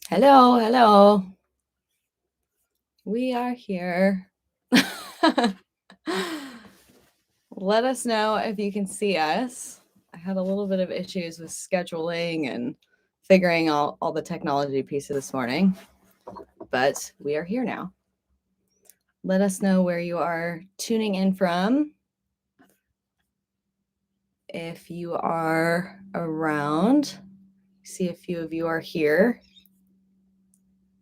Hello, hello. We are here. Let us know if you can see us. I had a little bit of issues with scheduling and figuring out all the technology pieces this morning, but we are here now. Let us know where you are tuning in from. If you are around, see a few of you are here.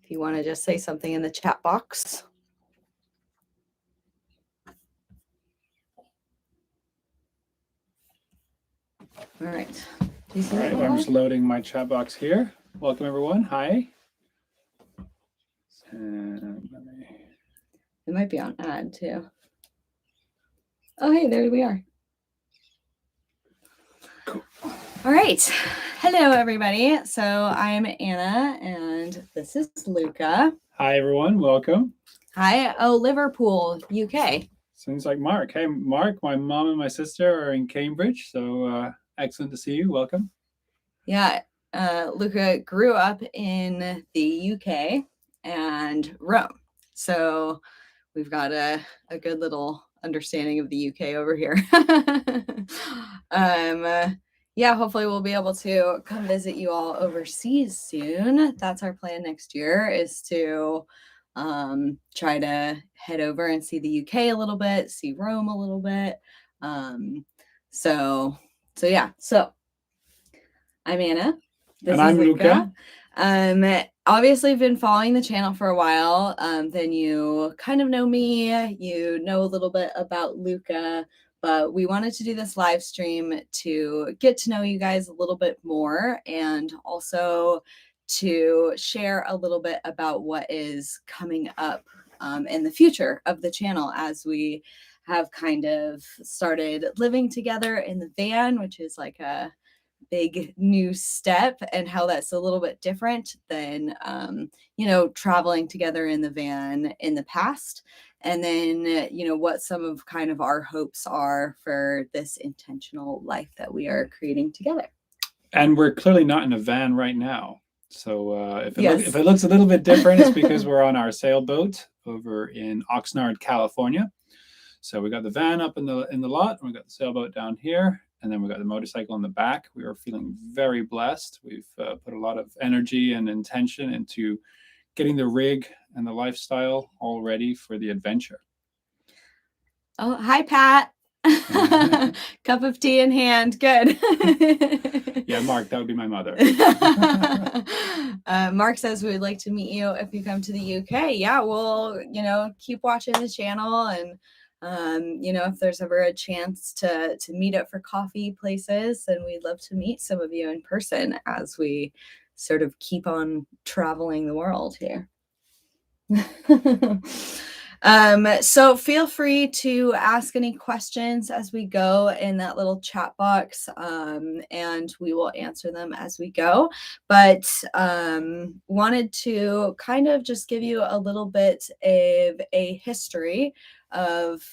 If you want to just say something in the chat box. All right. All right, I'm just loading my chat box here. Welcome, everyone. Hi. It might be on ad too. Oh, hey, there we are. Cool. All right. Hello, everybody. So I'm Anna, and this is Luca. Hi, everyone. Welcome. Hi. Oh, Liverpool, UK. Seems like Mark. Hey, Mark, my mom and my sister are in Cambridge, so excellent to see you. Welcome. Yeah. Luca grew up in the UK and Rome. So we've got a good little understanding of the UK over here. Yeah, hopefully we'll be able to come visit you all overseas soon. That's our plan next year, is to try to head over and see the UK a little bit, see Rome a little bit. So yeah. So I'm Anna. And I'm Luca. Obviously I've been following the channel for a while. Then you kind of know me, you know a little bit about Luca, but we wanted to do this live stream to get to know you guys a little bit more, and also to share a little bit about what is coming up in the future of the channel, as we have kind of started living together in the van, which is like a big new step, and how that's a little bit different than traveling together in the van in the past, and then what some of kind of our hopes are for this intentional life that we are creating together. And we're clearly not in a van right now, so if it looks a little bit different, it's because we're on our sailboat over in Oxnard, California. So we got the van up in the lot, and we got the sailboat down here, and then we got the motorcycle in the back. We are feeling very blessed. We've put a lot of energy and intention into getting the rig and the lifestyle all ready for the adventure. Oh, hi, Pat. Cup of tea in hand. Good. Yeah, Mark, that would be my mother. Mark says we would like to meet you if you come to the UK. Yeah, we'll, keep watching the channel, and if there's ever a chance to meet up for coffee places, then we'd love to meet some of you in person as we sort of keep on traveling the world here. So feel free to ask any questions as we go in that little chat box, and we will answer them as we go. But wanted to kind of just give you a little bit of a history of,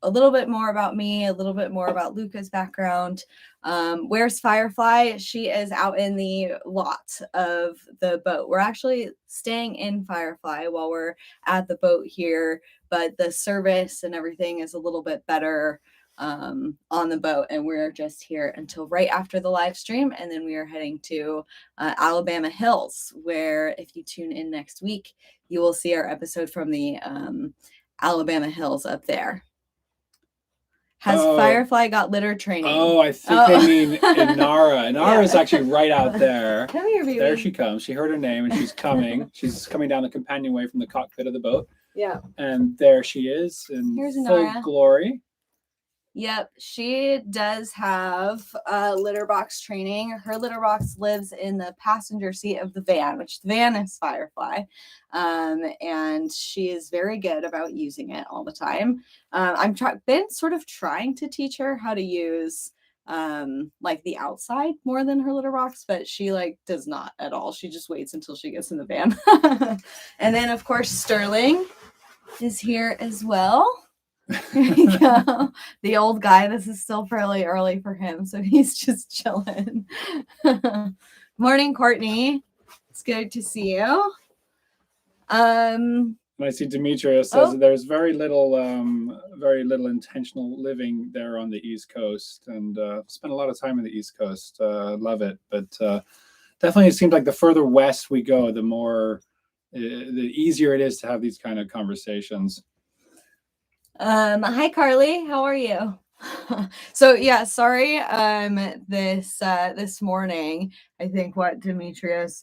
a little bit more about me, a little bit more about Luca's background. Where's Firefly? She is out in the lot of the boat. We're actually staying in Firefly while we're at the boat here, but the service and everything is a little bit better on the boat, and we're just here until right after the live stream, and then we are heading to Alabama Hills, where if you tune in next week, you will see our episode from the Alabama Hills up there. Has Firefly got litter training? Oh, I think they mean Inara. Inara is actually right out there. Come here, baby. There she comes. She heard her name, and she's coming. She's coming down the companionway from the cockpit of the boat. Yeah. And there she is in full glory. Yep, she does have litter box training. Her litter box lives in the passenger seat of the van, which the van is Firefly. And she is very good about using it all the time. I've been sort of trying to teach her how to use like the outside more than her litter box, but she does not at all. She just waits until she gets in the van. And then of course Sterling is here as well. There you go. The old guy. This is still fairly early for him, so he's just chilling. Morning, Courtney. It's good to see you. I see Demetrius says that there's very little intentional living there on the East Coast, and spent a lot of time in the East Coast. Love it, but definitely it seems like the further west we go, the more the easier it is to have these kind of conversations. Hi Carly, how are you? So yeah, sorry. This morning, I think what Demetrius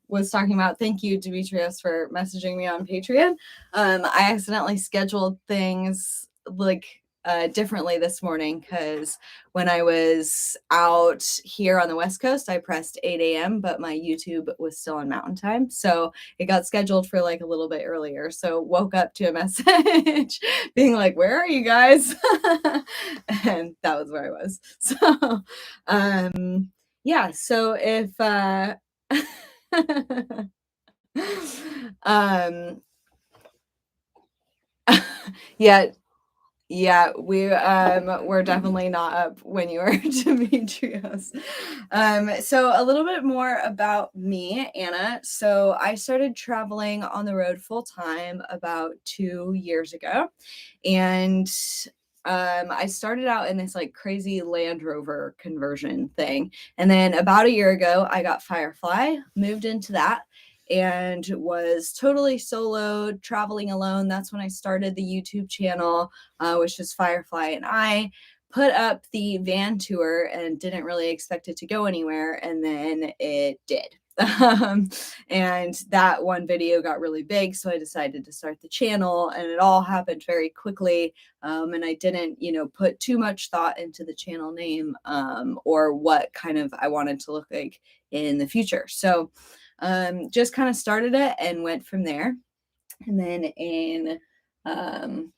was talking about. Thank you, Demetrius, for messaging me on Patreon. I accidentally scheduled things like differently this morning because when I was out here on the West Coast, I pressed 8 a.m., but my YouTube was still on Mountain Time. So it got scheduled for like a little bit earlier. So woke up to a message being like, where are you guys? And that was where I was. So, yeah. So if, yeah, yeah, we're definitely not up when you were Demetrius. So a little bit more about me, Anna. So I started traveling on the road full time about 2 years ago, and I started out in this like crazy Land Rover conversion thing, and then about a year ago, I got Firefly, moved into that, and was totally solo, traveling alone. That's when I started the YouTube channel, which was Firefly. And I put up the van tour and didn't really expect it to go anywhere. And then it did. And that one video got really big. So I decided to start the channel, and it all happened very quickly. And I didn't, put too much thought into the channel name or what kind of I wanted to look like in the future. So just kind of started it and went from there. And then in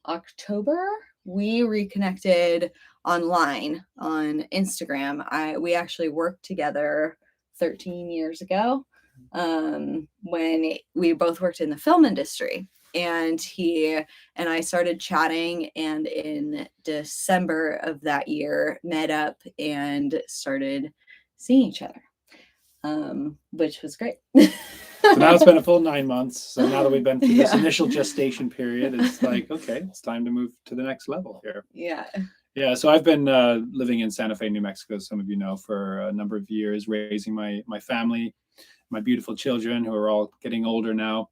October, we reconnected online on Instagram. We actually worked together 13 years ago when we both worked in the film industry. And he and I started chatting, and in December of that year, met up and started seeing each other. Which was great. So now it's been a full 9 months. So now that we've been through this initial gestation period, it's like, okay, it's time to move to the next level here. Yeah. Yeah. So I've been living in Santa Fe, New Mexico, as some of you know, for a number of years, raising my family, my beautiful children who are all getting older now,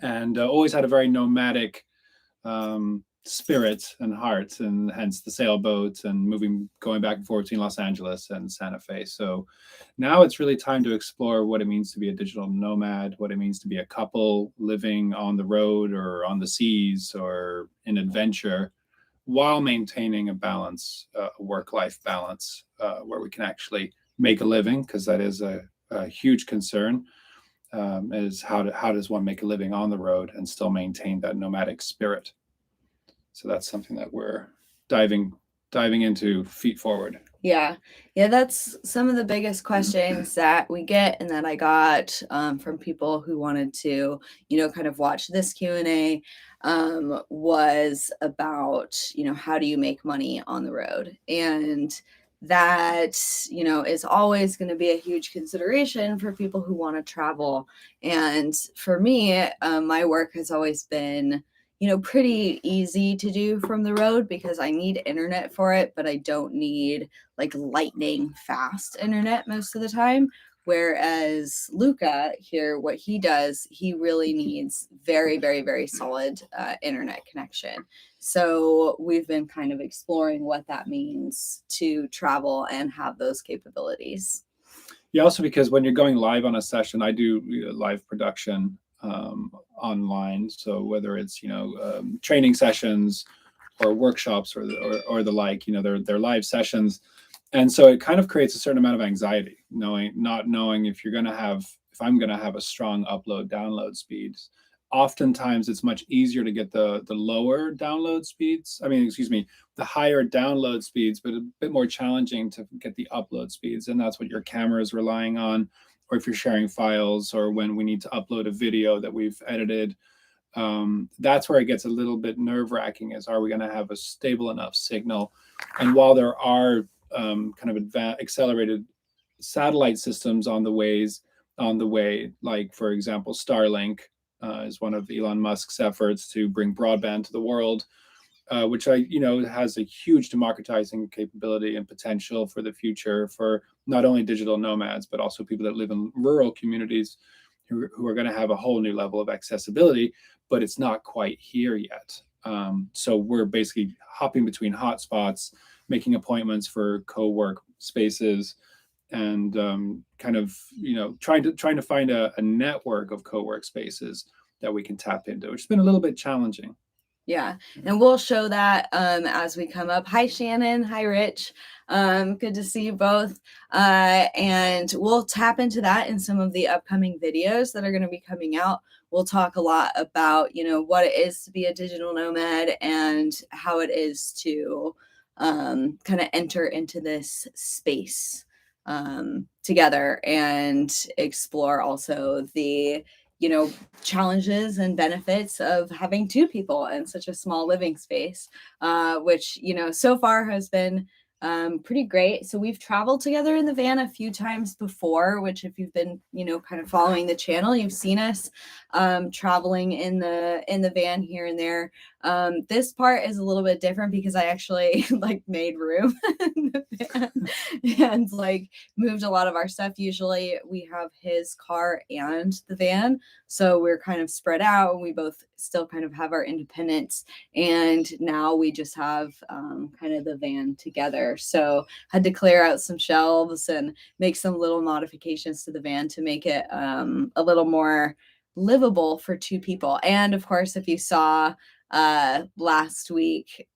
and always had a very nomadic spirit and heart, and hence the sailboat and going back and forth between Los Angeles and Santa Fe. So now it's really time to explore what it means to be a digital nomad, what it means to be a couple living on the road or on the seas or in adventure, while maintaining a balance, a work-life balance, where we can actually make a living, because that is a huge concern. Is how does one make a living on the road and still maintain that nomadic spirit? So that's something that we're diving into feet forward. Yeah, that's some of the biggest questions that we get, and that I got from people who wanted to, kind of watch this Q&A, was about, how do you make money on the road? And that, is always going to be a huge consideration for people who want to travel. And for me, my work has always been, pretty easy to do from the road because I need internet for it, but I don't need like lightning fast internet most of the time. Whereas Luca here, what he does, he really needs very, very, very solid internet connection. So we've been kind of exploring what that means to travel and have those capabilities. Yeah, also because when you're going live on a session, I do live production online. So whether it's training sessions or workshops or the like, they're live sessions, and so it kind of creates a certain amount of anxiety, not knowing if I'm going to have a strong upload download speeds. Oftentimes it's much easier to get the lower download speeds. The higher download speeds, but a bit more challenging to get the upload speeds, and that's what your camera is relying on. Or if you're sharing files, or when we need to upload a video that we've edited, that's where it gets a little bit nerve-wracking, is are we going to have a stable enough signal? And while there are kind of accelerated satellite systems on the ways, on the way. Like, for example, Starlink is one of Elon Musk's efforts to bring broadband to the world, which has a huge democratizing capability and potential for the future for not only digital nomads, but also people that live in rural communities who are going to have a whole new level of accessibility, but it's not quite here yet. So we're basically hopping between hotspots, making appointments for co-work spaces, and kind of trying to find a network of co-work spaces that we can tap into, which has been a little bit challenging. Yeah, and we'll show that as we come up. Hi, Shannon. Hi, Rich. Good to see you both. And we'll tap into that in some of the upcoming videos that are going to be coming out. We'll talk a lot about, what it is to be a digital nomad and how it is to kind of enter into this space together, and explore also the challenges and benefits of having two people in such a small living space, which so far has been pretty great. So we've traveled together in the van a few times before, which if you've been kind of following the channel, you've seen us traveling in the van here and there. This part is a little bit different because I actually made room in the van and moved a lot of our stuff. Usually we have his car and the van, so we're kind of spread out and we both still kind of have our independence, and now we just have kind of the van together. So had to clear out some shelves and make some little modifications to the van to make it a little more livable for two people. And of course, if you saw last week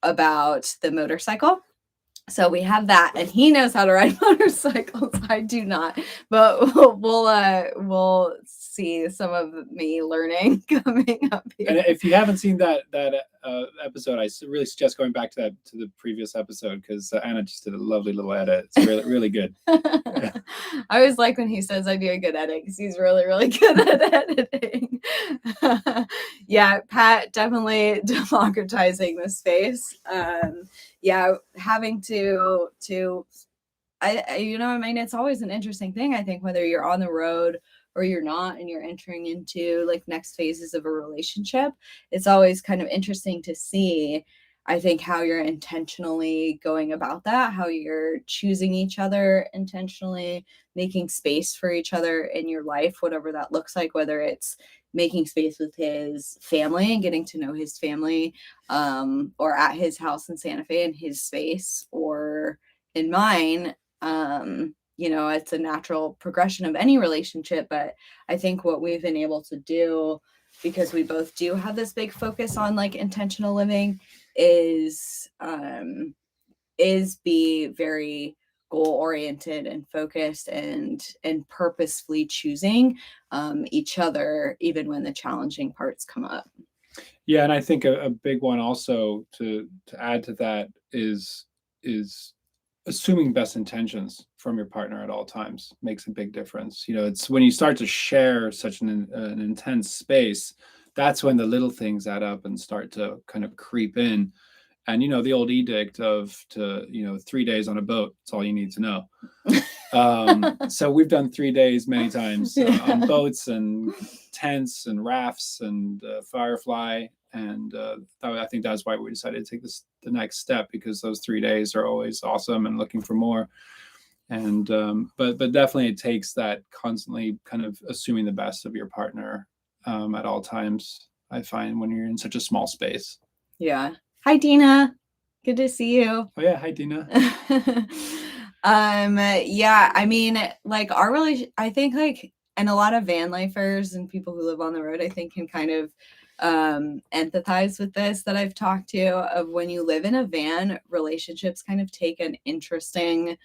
about the motorcycle, so we have that, and he knows how to ride motorcycles. I do not, but we'll see some of me learning coming up here. And if you haven't seen that episode, I really suggest going back to the previous episode, because Anna just did a lovely little edit. It's really, really good. Yeah. I always like when he says I do a good edit, because he's really, really good at editing. Yeah, Pat definitely democratizing the space. Having to it's always an interesting thing, I think, whether you're on the road or you're not and you're entering into next phases of a relationship. It's always kind of interesting to see, I think, how you're intentionally going about that, how you're choosing each other intentionally, making space for each other in your life, whatever that looks like, whether it's making space with his family and getting to know his family, or at his house in Santa Fe in his space, or in mine. It's a natural progression of any relationship, but I think what we've been able to do, because we both do have this big focus on intentional living, is be very goal oriented and focused and purposefully choosing each other even when the challenging parts come up. Yeah, and I think a big one also to add to that is assuming best intentions from your partner at all times makes a big difference. It's when you start to share such an intense space, that's when the little things add up and start to kind of creep in. And the old edict of 3 days on a boat, that's all you need to know. So we've done 3 days many times on boats and tents and rafts and Firefly. And I think that's why we decided to take the next step, because those 3 days are always awesome and looking for more. And but definitely it takes that constantly kind of assuming the best of your partner at all times, I find, when you're in such a small space. Yeah. Hi, Dina. Good to see you. Oh yeah, hi, Dina. Yeah, I mean, our relation, I think, and a lot of van lifers and people who live on the road, I think, can kind of empathize with this, that I've talked to, of when you live in a van, relationships kind of take an interesting,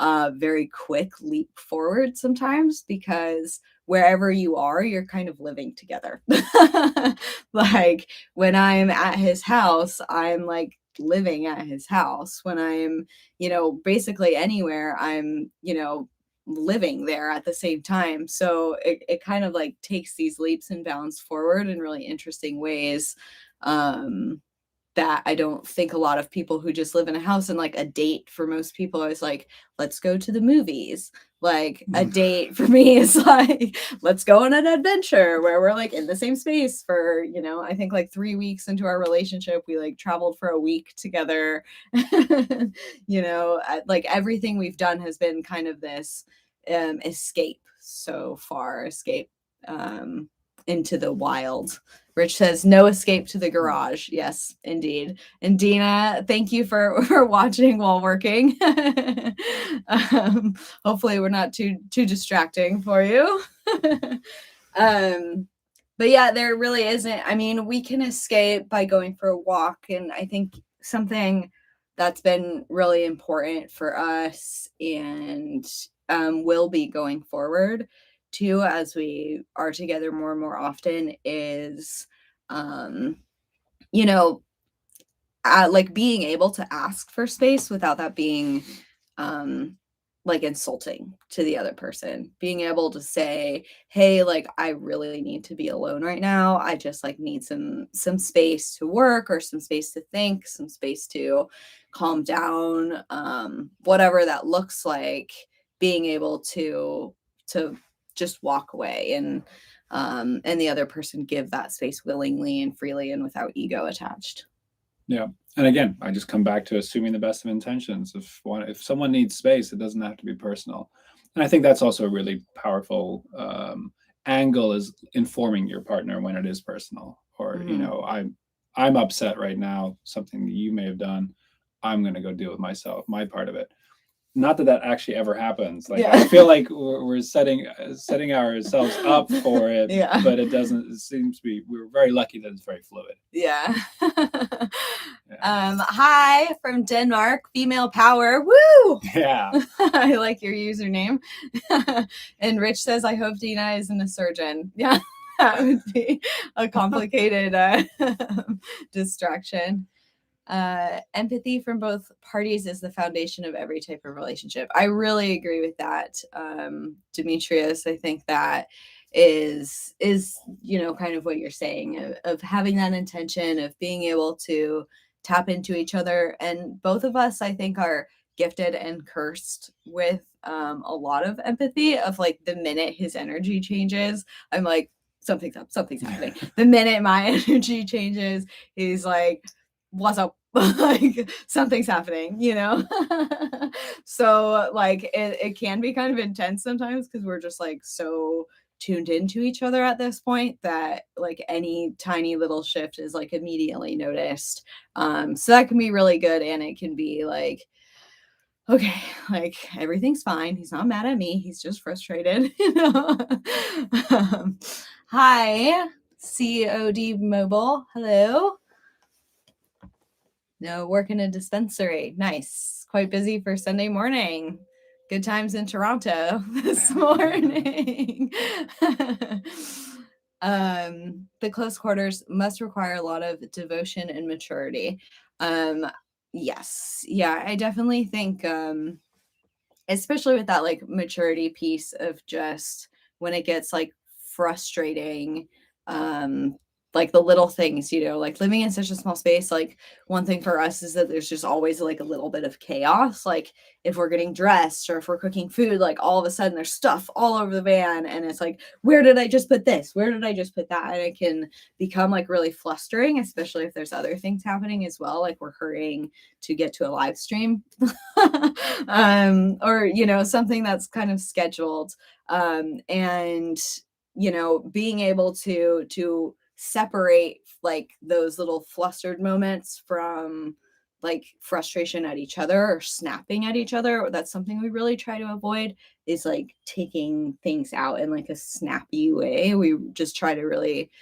very quick leap forward sometimes, because wherever you are, you're kind of living together. When I'm at his house, I'm living at his house. When I'm, basically anywhere, I'm, living there at the same time. So it kind of takes these leaps and bounds forward in really interesting ways. that I don't think a lot of people who just live in a house, and like a date for most people is like, let's go to the movies. Like a date for me is like, let's go on an adventure where we're like in the same space for, you know, I think like 3 weeks into our relationship, we like traveled for a week together. You know, like everything we've done has been kind of this escape so far, escape into the wild. Rich says, no escape to the garage. Yes, indeed. And Dina, thank you for watching while working. Hopefully we're not too distracting for you. But yeah, there really isn't. I mean, we can escape by going for a walk. And I think something that's been really important for us and will be going forward too, as we are together more and more often, is you know, like being able to ask for space without that being like insulting to the other person. Being able to say, hey, like I really need to be alone right now. I just like need some space to work, or some space to think, some space to calm down, whatever that looks like. Being able to just walk away, and the other person give that space willingly and freely and without ego attached. Yeah. And again, I just come back to assuming the best of intentions. If someone needs space, it doesn't have to be personal. And I think that's also a really powerful angle, is informing your partner when it is personal. Or, you know, I'm upset right now, something that you may have done. I'm going to go deal with myself, my part of it. Not that actually ever happens. Like, I feel like we're setting ourselves up for it, but it doesn't. It seems to be, we're very lucky that it's very fluid. Yeah. Hi from Denmark, female power. Woo! Yeah. I like your username. And Rich says, I hope Dina isn't a surgeon. Yeah, that would be a complicated distraction. Empathy from both parties is the foundation of every type of relationship. I really agree with that, Demetrius. I think that is you know, kind of what you're saying, of having that intention, of being able to tap into each other. And both of us, I think, are gifted and cursed with a lot of empathy. Of like, the minute his energy changes, I'm like, something's up, something's happening. The minute my energy changes, he's like, what's up? Like, something's happening, you know? So like it can be kind of intense sometimes, because we're just like so tuned into each other at this point that like any tiny little shift is like immediately noticed. So that can be really good, and it can be like, okay, like everything's fine. He's not mad at me. He's just frustrated. You know? Hi, COD Mobile. Hello. No, work in a dispensary. Nice. Quite busy for Sunday morning. Good times in Toronto this morning. The close quarters must require a lot of devotion and maturity. Yes. Yeah, I definitely think especially with that like maturity piece of just when it gets like frustrating, like the little things, you know, like living in such a small space. Like, one thing for us is that there's just always like a little bit of chaos. Like, if we're getting dressed or if we're cooking food, like all of a sudden there's stuff all over the van, and it's like, where did I just put this, where did I just put that? And it can become like really flustering, especially if there's other things happening as well, like we're hurrying to get to a live stream. Or, you know, something that's kind of scheduled. And, you know, being able to separate like those little flustered moments from like frustration at each other or snapping at each other. That's something we really try to avoid, is like taking things out in like a snappy way. We just try to really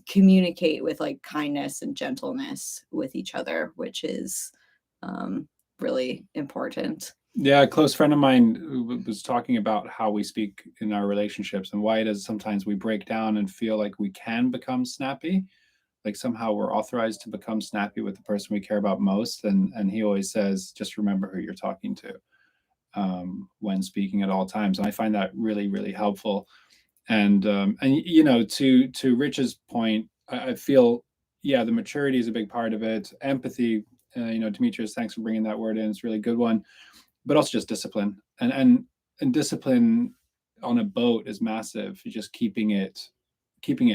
communicate with like kindness and gentleness with each other, which is really important. Yeah, a close friend of mine was talking about how we speak in our relationships, and why it is sometimes we break down and feel like we can become snappy, like somehow we're authorized to become snappy with the person we care about most. And he always says, just remember who you're talking to when speaking at all times. And I find that really, really helpful. And you know, to Rich's point, I feel yeah, the maturity is a big part of it. Empathy, Demetrius, thanks for bringing that word in. It's a really good one. But also just discipline, and discipline on a boat is massive. You're just keeping it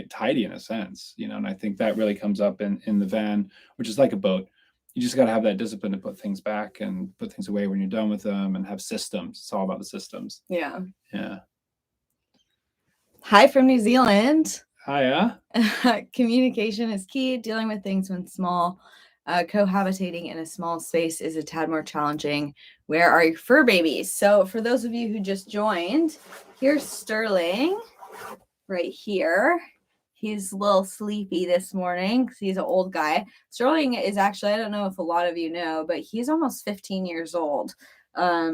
tidy in a sense, and I think that really comes up in the van, which is like a boat. You just got to have that discipline to put things back and put things away when you're done with them, and have systems. It's all about the systems. Yeah. Yeah. Hi from New Zealand. Hiya. Communication is key. Dealing with things when small. Cohabitating in a small space is a tad more challenging. Where are your fur babies? So for those of you who just joined, here's Sterling right here. He's a little sleepy this morning because he's an old guy. Sterling is actually, I don't know if a lot of you know, but he's almost 15 years old.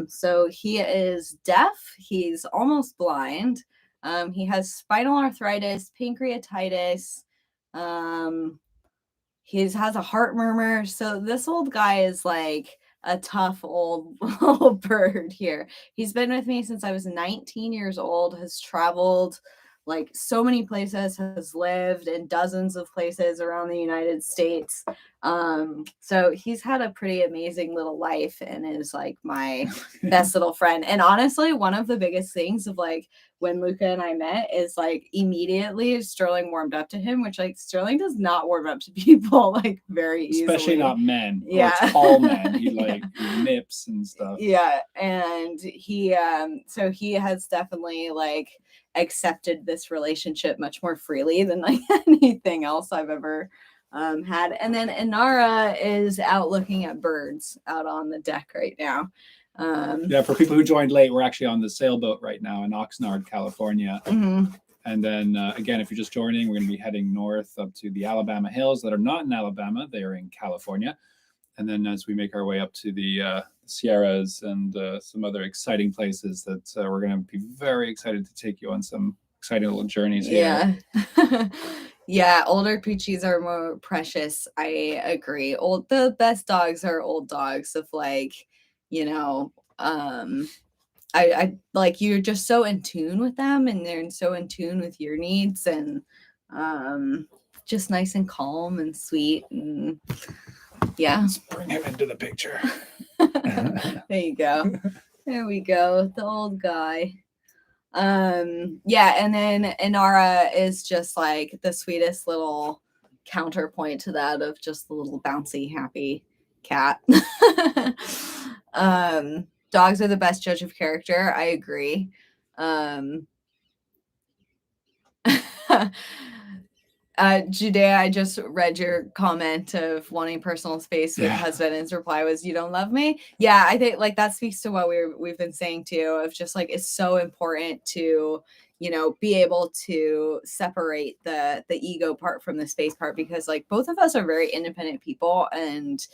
So he is deaf. He's almost blind. He has spinal arthritis, pancreatitis. He has a heart murmur. So this old guy is like a tough old bird here. He's been with me since I was 19 years old, has traveled like so many places, has lived in dozens of places around the United States. So he's had a pretty amazing little life and is like my best little friend. And honestly, one of the biggest things of like when Luca and I met is like immediately Sterling warmed up to him, which like Sterling does not warm up to people like very easily. Especially not men. Yeah. Or tall men. He like nips and stuff. Yeah. And he so he has definitely like accepted this relationship much more freely than like anything else I've ever had. And then Inara is out looking at birds out on the deck right now. Yeah, for people who joined late, we're actually on the sailboat right now in Oxnard, California. Mm-hmm. And then again, if you're just joining, we're going to be heading north up to the Alabama hills that are not in Alabama. They are in California. And then as we make our way up to the Sierras and some other exciting places that we're going to be very excited to take you on some exciting little journeys here. Yeah. Yeah, older Poochies are more precious. I agree. The best dogs are old dogs of like, I like you're just so in tune with them and they're so in tune with your needs and just nice and calm and sweet and yeah. Let's bring him into the picture. There you go. There we go. The old guy. Yeah, and then Inara is just like the sweetest little counterpoint to that of just the little bouncy happy cat. Dogs are the best judge of character. I agree. Judea, I just read your comment of wanting personal space with husband, and his reply was, "You don't love me." Yeah, I think like that speaks to what we've been saying too, of just like it's so important to be able to separate the ego part from the space part, because like both of us are very independent people, and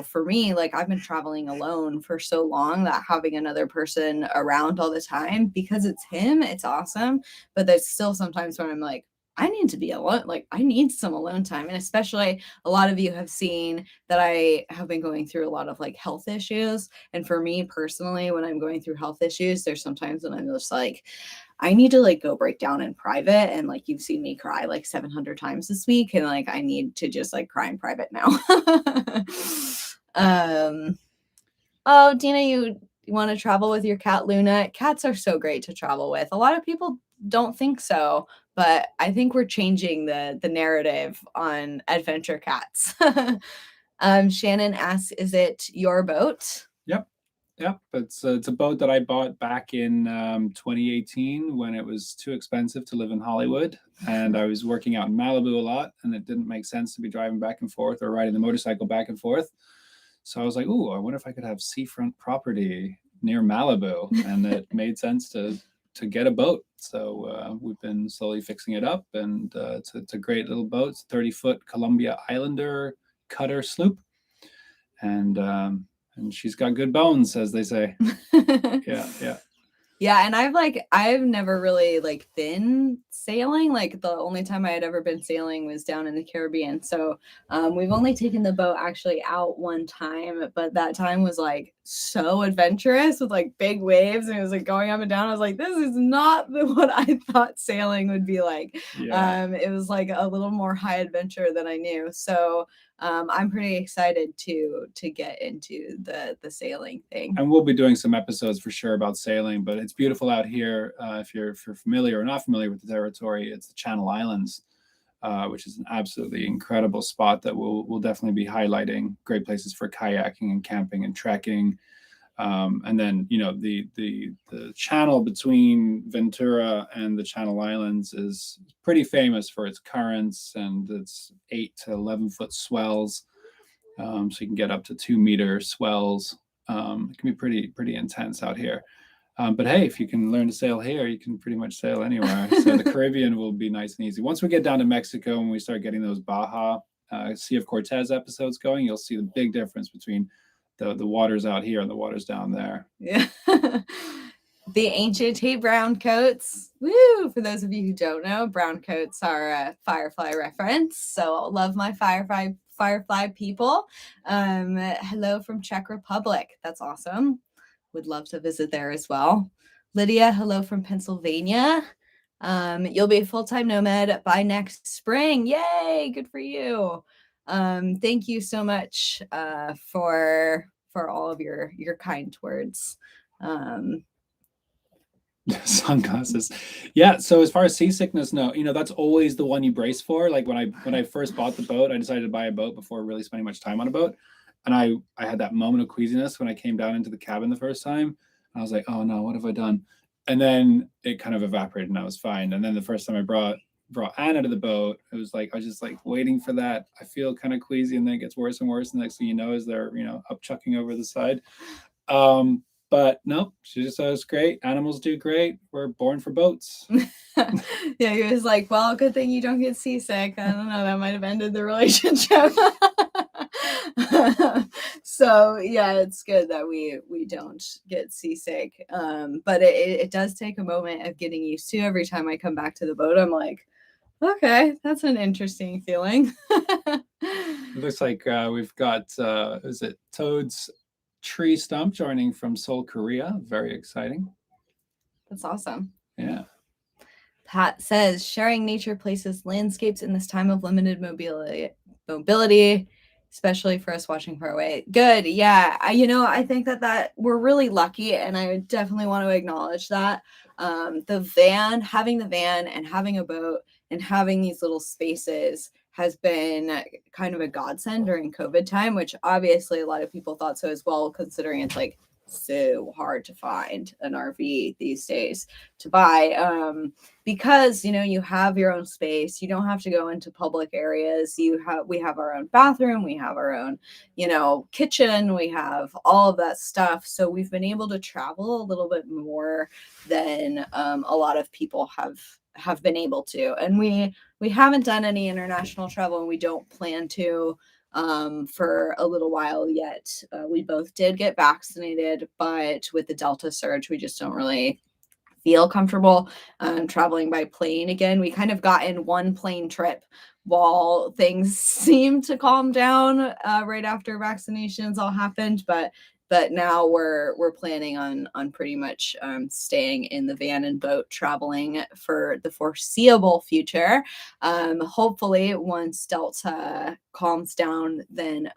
for me, like I've been traveling alone for so long that having another person around all the time, because it's him, it's awesome, but there's still sometimes when I'm like, I need to be alone. Like I need some alone time. And especially a lot of you have seen that I have been going through a lot of like health issues. And for me personally, when I'm going through health issues, there's sometimes when I'm just like, I need to like go break down in private. And like, you've seen me cry like 700 times this week. And like, I need to just like cry in private now. Oh, Dina, you want to travel with your cat, Luna? Cats are so great to travel with. A lot of people don't think so, but I think we're changing the narrative on adventure cats. Shannon asks, is it your boat? Yep. It's a boat that I bought back in 2018 when it was too expensive to live in Hollywood, and I was working out in Malibu a lot, and it didn't make sense to be driving back and forth or riding the motorcycle back and forth. So I was like, "Ooh, I wonder if I could have seafront property near Malibu," and it made sense to get a boat. So we've been slowly fixing it up, and it's a great little boat. It's a 30-foot Columbia Islander cutter sloop, and she's got good bones, as they say. Yeah, and I've never really like been sailing. Like the only time I had ever been sailing was down in the Caribbean. So we've only taken the boat actually out one time, but that time was like so adventurous with like big waves, and it was like going up and down. I was like, this is not what I thought sailing would be like. It was like a little more high adventure than I knew. So I'm pretty excited to get into the sailing thing. And we'll be doing some episodes for sure about sailing, but it's beautiful out here. If you're familiar or not familiar with the territory, it's the Channel Islands, which is an absolutely incredible spot that we'll definitely be highlighting. Great places for kayaking and camping and trekking. And then, you know, the channel between Ventura and the Channel Islands is pretty famous for its currents and its 8 to 11 foot swells. So you can get up to 2-meter swells. It can be pretty intense out here. But hey, if you can learn to sail here, you can pretty much sail anywhere. So the Caribbean will be nice and easy. Once we get down to Mexico and we start getting those Baja Sea of Cortez episodes going, you'll see the big difference between the waters out here and the waters down there. Yeah. The ancient brown coats. Woo! For those of you who don't know, brown coats are a Firefly reference. So love my Firefly people. Hello from Czech Republic. That's awesome. Would love to visit there as well. Lydia, hello from Pennsylvania. You'll be a full-time nomad by next spring. Yay! Good for you. Thank you so much for all of your kind words. Sunglasses. Yeah. So as far as seasickness, no, you know, that's always the one you brace for. Like when I first bought the boat, I decided to buy a boat before really spending much time on a boat. And I had that moment of queasiness when I came down into the cabin the first time. I was like, oh no, what have I done? And then it kind of evaporated and I was fine. And then the first time I brought Anna to the boat, it was like I was just like waiting for that. I feel kind of queasy, and then it gets worse and worse. And the next thing you know is they're, you know, up chucking over the side. But no, she just said it's great. Animals do great. We're born for boats. Yeah, he was like, well, good thing you don't get seasick. I don't know, that might have ended the relationship. So yeah, it's good that we don't get seasick. But it does take a moment of getting used to. Every time I come back to the boat, I'm like, okay, that's an interesting feeling. It looks like we've got is it Toad's tree stump joining from Seoul, Korea. Very exciting. That's awesome. Yeah. Pat says sharing nature places, landscapes in this time of limited mobility, especially for us watching far away. Good. Yeah. I think that we're really lucky, and I definitely want to acknowledge that. Having the van and having a boat and having these little spaces has been kind of a godsend during COVID time, which obviously a lot of people thought so as well, considering it's like so hard to find an RV these days to buy. Because you have your own space, you don't have to go into public areas. We have our own bathroom, we have our own kitchen, we have all of that stuff, so we've been able to travel a little bit more than a lot of people have been able to. And we haven't done any international travel, and we don't plan to for a little while yet. We both did get vaccinated, but with the Delta surge, we just don't really feel comfortable traveling by plane again. We kind of got in one plane trip while things seemed to calm down right after vaccinations all happened, but now we're planning on pretty much staying in the van and boat, traveling for the foreseeable future. Hopefully once Delta calms down, then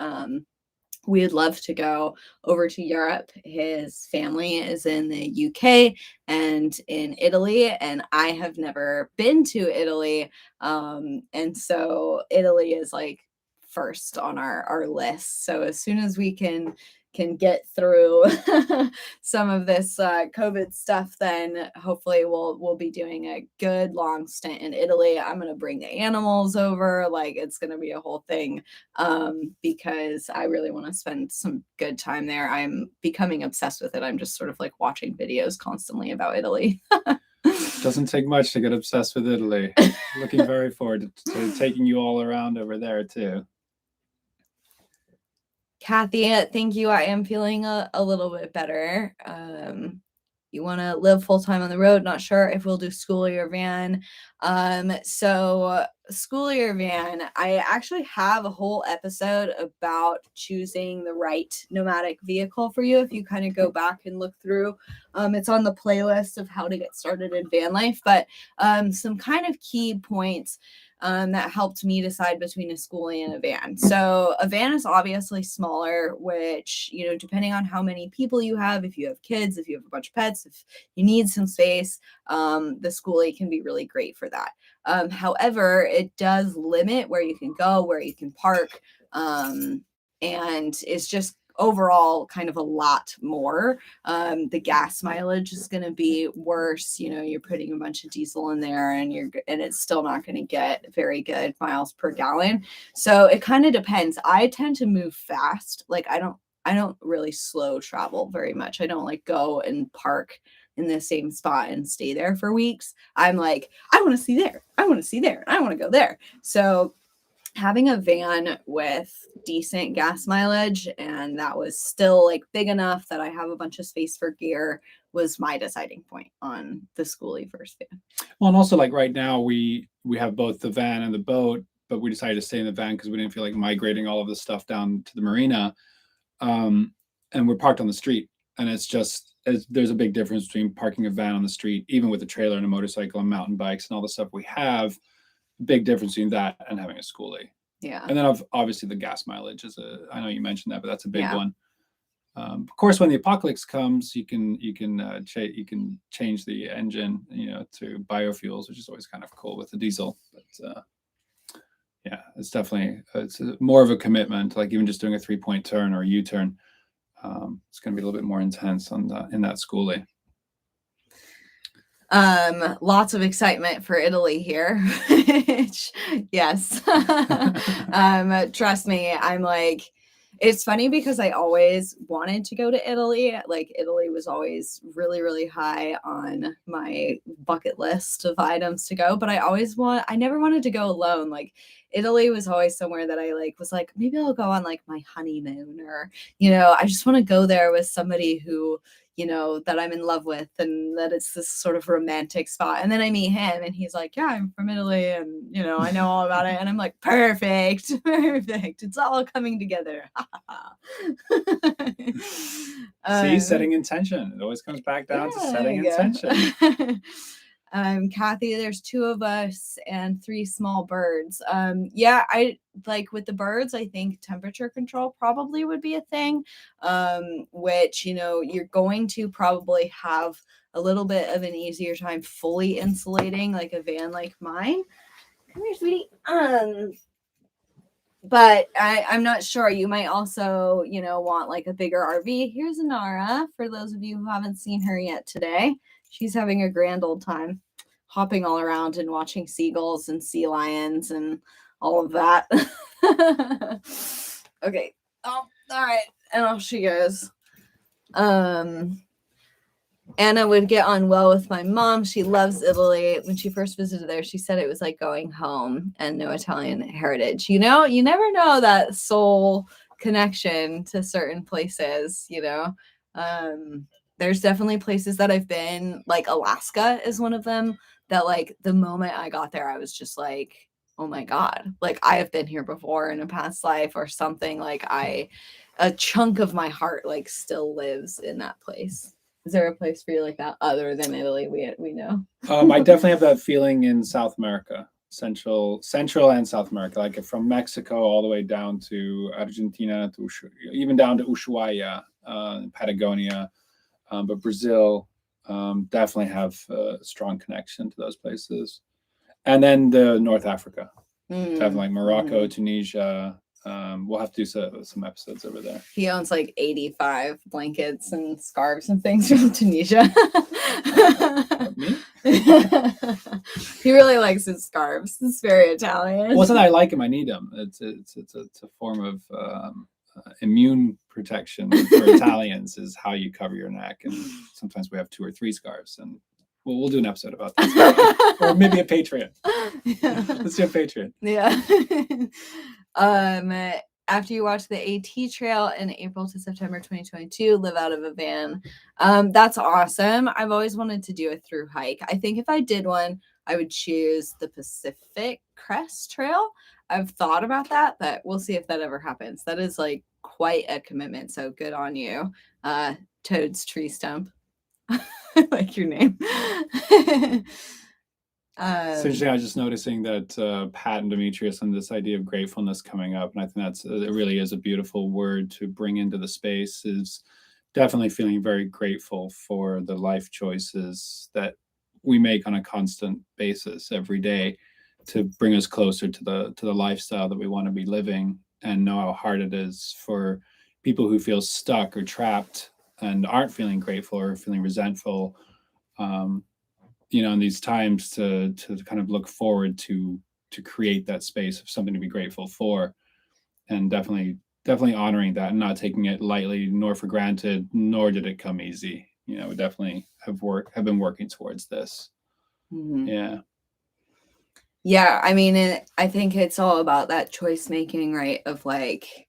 we'd love to go over to Europe. His family is in the UK and in Italy, and I have never been to Italy. And so Italy is like first on our list. So as soon as we can get through some of this COVID stuff, then hopefully we'll be doing a good long stint in Italy. I'm going to bring the animals over. Like, it's going to be a whole thing because I really want to spend some good time there. I'm becoming obsessed with it. I'm just sort of like watching videos constantly about Italy. Doesn't take much to get obsessed with Italy. Looking very forward to taking you all around over there too. Kathy, thank you. I am feeling a little bit better. you want to live full time on the road. Not sure if we'll do schoolie or van. So schoolie or van, I actually have a whole episode about choosing the right nomadic vehicle for you. If you kind of go back and look through, it's on the playlist of how to get started in van life, but some kind of key points that helped me decide between a schoolie and a van. So a van is obviously smaller, which, you know, depending on how many people you have, if you have kids, if you have a bunch of pets, if you need some space, the schoolie can be really great for that. However, it does limit where you can go, where you can park, and it's just overall kind of a lot more. The gas mileage is going to be worse. You know, you're putting a bunch of diesel in there and it's still not going to get very good miles per gallon. So it kind of depends. I tend to move fast. Like I don't really slow travel very much. I don't like go and park in the same spot and stay there for weeks. I'm like, I want to see there. I want to see there. I want to go there. So having a van with decent gas mileage and that was still like big enough that I have a bunch of space for gear was my deciding point on the schoolie first van. Well, and also like right now we have both the van and the boat, but we decided to stay in the van because we didn't feel like migrating all of the stuff down to the marina. And we're parked on the street, and there's a big difference between parking a van on the street, even with a trailer and a motorcycle and mountain bikes and all the stuff we have. Big difference between that and having a schoolie. Yeah. And then obviously the gas mileage I know you mentioned that, but that's a big one. Of course, when the apocalypse comes, you can change the engine, you know, to biofuels, which is always kind of cool with the diesel. But yeah, it's definitely more of a commitment. Like even just doing a 3-point turn or a U-turn, it's going to be a little bit more intense in that schoolie. Lots of excitement for Italy here. Yes. Trust me, I'm like, it's funny because I always wanted to go to Italy. Like Italy was always really, really high on my bucket list of items to go, but I never wanted to go alone. Like Italy was always somewhere that I was like, maybe I'll go on like my honeymoon, or, you know, I just want to go there with somebody who, you know, that I'm in love with, and that it's this sort of romantic spot. And then I meet him and he's like, yeah, I'm from Italy and, you know, I know all about it. And I'm like, perfect. It's all coming together. See, setting intention. It always comes back down to setting intention. Kathy, there's 2 of us and 3 small birds. Yeah, I like with the birds, I think temperature control probably would be a thing, which, you know, you're going to probably have a little bit of an easier time fully insulating like a van like mine. Come here, sweetie. But I'm not sure. You might also, you know, want like a bigger RV. Here's Anara for those of you who haven't seen her yet today. She's having a grand old time hopping all around and watching seagulls and sea lions and all of that. Okay. Oh, all right. And off she goes. Anna would get on well with my mom. She loves Italy. When she first visited there, she said it was like going home and no Italian heritage. You know, you never know that soul connection to certain places, you know. There's definitely places that I've been, like Alaska is one of them, that like the moment I got there, I was just like, oh my God, like I have been here before in a past life or something. Like a chunk of my heart like still lives in that place. Is there a place for you like that other than Italy? We know. I definitely have that feeling in South America, Central and South America, like from Mexico all the way down to Argentina, even down to Ushuaia, Patagonia, but Brazil, definitely have a strong connection to those places. And then the North Africa, definitely like Morocco, Tunisia. We'll have to do some episodes over there. He owns like 85 blankets and scarves and things from Tunisia. Me? He really likes his scarves. It's very Italian. Well, it's not that I like him. I need them. It's a form of immune protection for Italians is how you cover your neck. And sometimes we have 2 or 3 scarves, and we'll do an episode about that. Or maybe a Patreon. Yeah. Let's do a Patreon. Yeah. after you watch the AT trail in April to September 2022, live out of a van. That's awesome. I've always wanted to do a through hike. I think if I did one, I would choose the Pacific Crest Trail. I've thought about that, but we'll see if that ever happens. That is like quite a commitment. So good on you, Toad's Tree Stump. I like your name. It's interesting. I was just noticing that Pat and Demetrius and this idea of gratefulness coming up, and I think that's it really is a beautiful word to bring into the space. Is definitely feeling very grateful for the life choices that we make on a constant basis every day to bring us closer to the lifestyle that we want to be living, and know how hard it is for people who feel stuck or trapped and aren't feeling grateful or feeling resentful. In these times to kind of look forward to create that space of something to be grateful for, and definitely honoring that and not taking it lightly nor for granted, nor did it come easy. We definitely have been working towards this. Mm-hmm. Yeah, I mean, I think it's all about that choice making, right? Of like,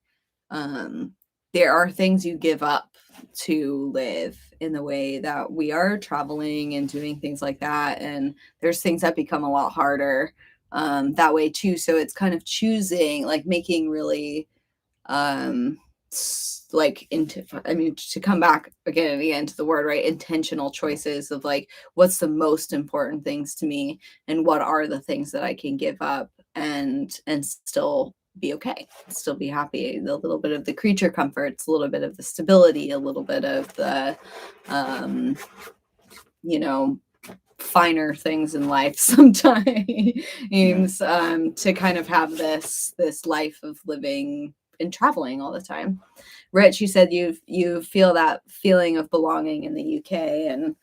there are things you give up to live in the way that we are traveling and doing things like that. And there's things that become a lot harder that way too. So it's kind of choosing, like making really to come back again and again to the word, right, intentional choices of like, what's the most important things to me and what are the things that I can give up and still be okay, still be happy. A little bit of the creature comforts, a little bit of the stability, a little bit of the finer things in life sometimes to kind of have this life of living and traveling all the time. Rich, you said you feel that feeling of belonging in the UK, and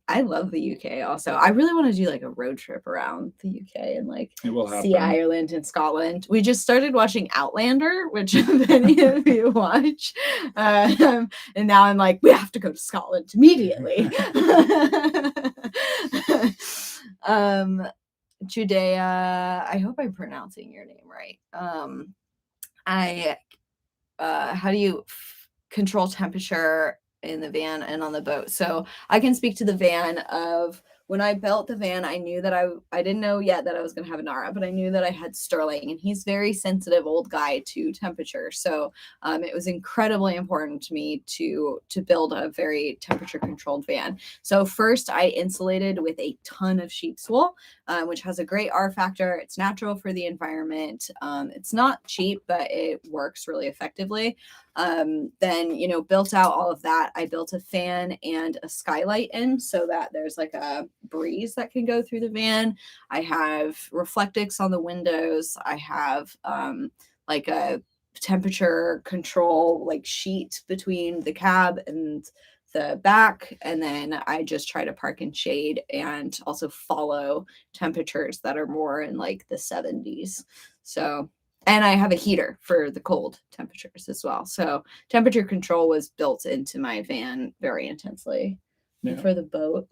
I love the UK also. I really want to do like a road trip around the UK and like see Ireland and Scotland. We just started watching Outlander, which many of you watch, and now I'm like, we have to go to Scotland immediately. Judea, I hope I'm pronouncing your name right. How do you control temperature in the van and on the boat? So I can speak to the van of when I built the van, I knew that I didn't know yet that I was going to have an Nara, but I knew that I had Starlink, and he's very sensitive old guy to temperature. So it was incredibly important to me to build a very temperature controlled van. So first I insulated with a ton of sheep's wool, which has a great R factor. It's natural for the environment. It's not cheap, but it works really effectively. Then, built out all of that. I built a fan and a skylight in so that there's like a breeze that can go through the van. I have Reflectix on the windows. I have like a temperature control like sheet between the cab and the back, and then I just try to park in shade and also follow temperatures that are more in like the 70s. So, and I have a heater for the cold temperatures as well. So temperature control was built into my van very intensely. Yeah. For the boat.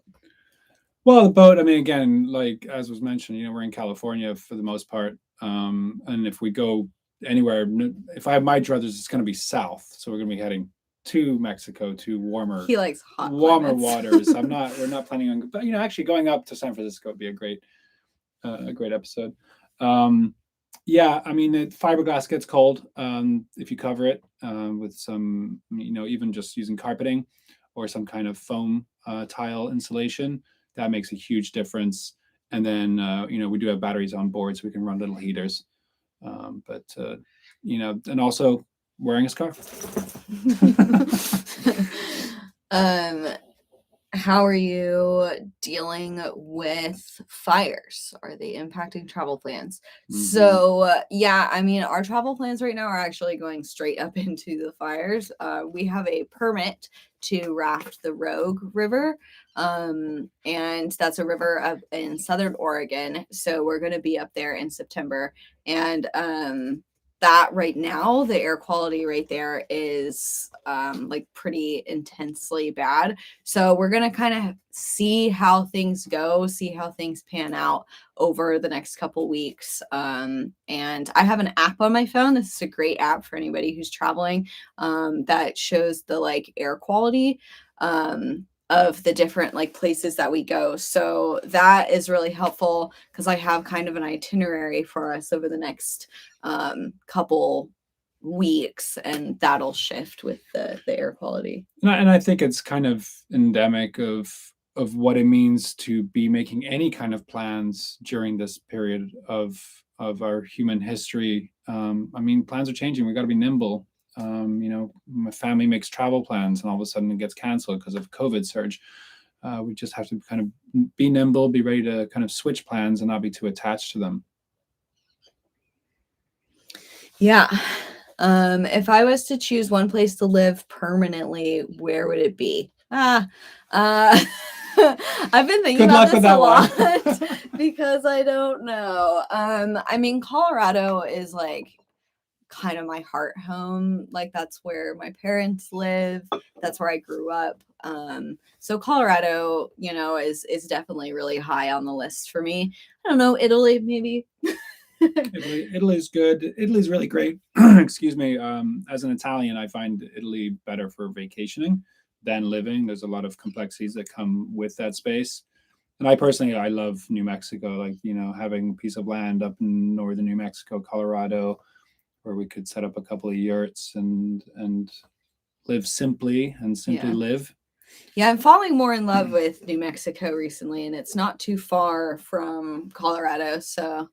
Well, the boat, I mean, again, like as was mentioned, we're in California for the most part. And if we go anywhere, if I have my druthers, it's going to be south. So we're going to be heading to Mexico, to warmer. He likes hot warmer waters. We're not planning on, but actually going up to San Francisco would be a great episode. Yeah, I mean, the fiberglass gets cold if you cover it with some, even just using carpeting or some kind of foam tile insulation. That makes a huge difference. And then, we do have batteries on board, so we can run little heaters. And also wearing a scarf. How are you dealing with fires? Are they impacting travel plans? Mm-hmm. So, I mean, our travel plans right now are actually going straight up into the fires. We have a permit to raft the Rogue River, and that's a river up in Southern Oregon. So we're going to be up there in September, and that right now, the air quality right there is like pretty intensely bad. So we're going to kind of see how things go, see how things pan out over the next couple weeks. And I have an app on my phone. This is a great app for anybody who's traveling, that shows the like air quality of the different like places that we go. So that is really helpful because I have kind of an itinerary for us over the next couple weeks, and that'll shift with the air quality. And I think it's kind of endemic of what it means to be making any kind of plans during this period of our human history. I mean, plans are changing. We've got to be nimble. My family makes travel plans and all of a sudden it gets canceled because of COVID surge. We just have to kind of be nimble, be ready to kind of switch plans and not be too attached to them. Yeah. If I was to choose one place to live permanently, where would it be? I've been thinking about this a lot because I don't know. I mean, Colorado is like kind of my heart home. Like that's where my parents live. That's where I grew up. So Colorado, is definitely really high on the list for me. I don't know, Italy maybe. Italy's good. Italy's really great. Excuse me. As an Italian, I find Italy better for vacationing than living. There's a lot of complexities that come with that space. And I love New Mexico, like, having a piece of land up in northern New Mexico, Colorado, where we could set up a couple of yurts and live simply live. Yeah, I'm falling more in love with New Mexico recently, and it's not too far from Colorado. So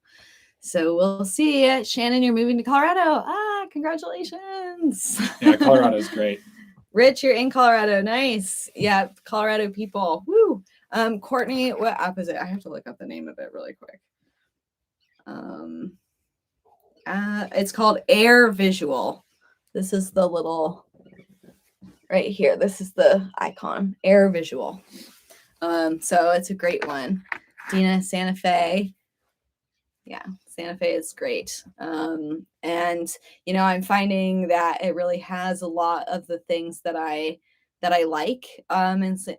we'll see. Shannon, you're moving to Colorado. Congratulations. Yeah, Colorado is great. Rich, you're in Colorado. Nice. Yeah, Colorado people. Woo. Courtney, what app is it? I have to look up the name of it really quick. It's called Air Visual. This is the little right here. This is the icon, Air Visual. So it's a great one. Dina, Santa Fe. Yeah, Santa Fe is great. And, I'm finding that it really has a lot of the things that I like.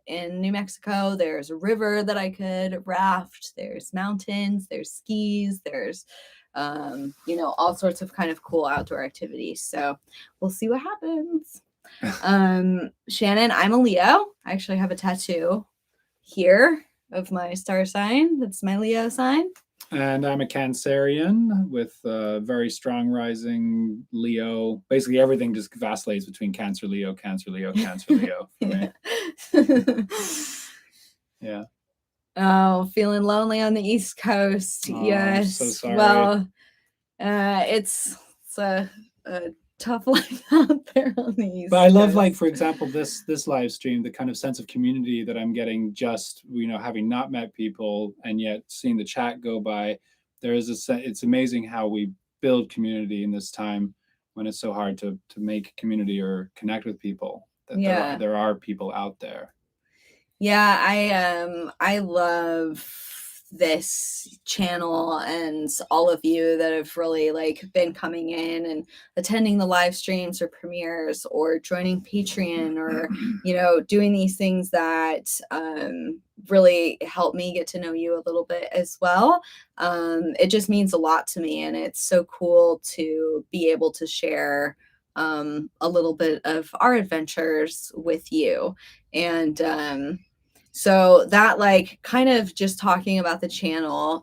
In New Mexico, there's a river that I could raft. There's mountains, there's skis, there's, all sorts of kind of cool outdoor activities. So we'll see what happens. Shannon, I'm a Leo. I actually have a tattoo here of my star sign. That's my Leo sign. And I'm a Cancerian with a very strong rising Leo. Basically, everything just vacillates between Cancer, Leo, Cancer, Leo, Cancer, Leo. Yeah. Oh, feeling lonely on the East Coast. Oh, yes. I'm so sorry. Well, it's a tough life out there on the East But I love, Coast. like, for example, this live stream, the kind of sense of community that I'm getting just, having not met people and yet seeing the chat go by. It's amazing how we build community in this time when it's so hard to make community or connect with people. That there are people out there. Yeah, I love this channel and all of you that have really been coming in and attending the live streams or premieres or joining Patreon or doing these things that really help me get to know you a little bit as well. It just means a lot to me, and it's so cool to be able to share a little bit of our adventures with you. And so that kind of just talking about the channel.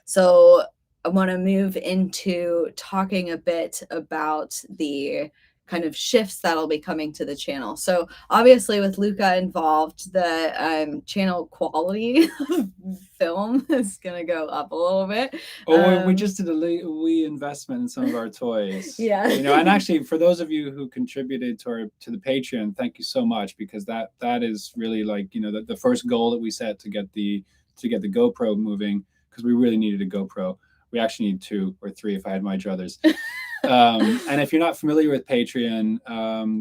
So I want to move into talking a bit about the kind of shifts that'll be coming to the channel. So obviously with Luca involved, the channel quality of film is going to go up a little bit. We just did a wee investment in some of our toys. Yeah. And actually for those of you who contributed to the Patreon, thank you so much, because that is really the first goal that we set to get the GoPro moving, because we really needed a GoPro. We actually need 2 or 3 if I had my druthers. And if you're not familiar with Patreon,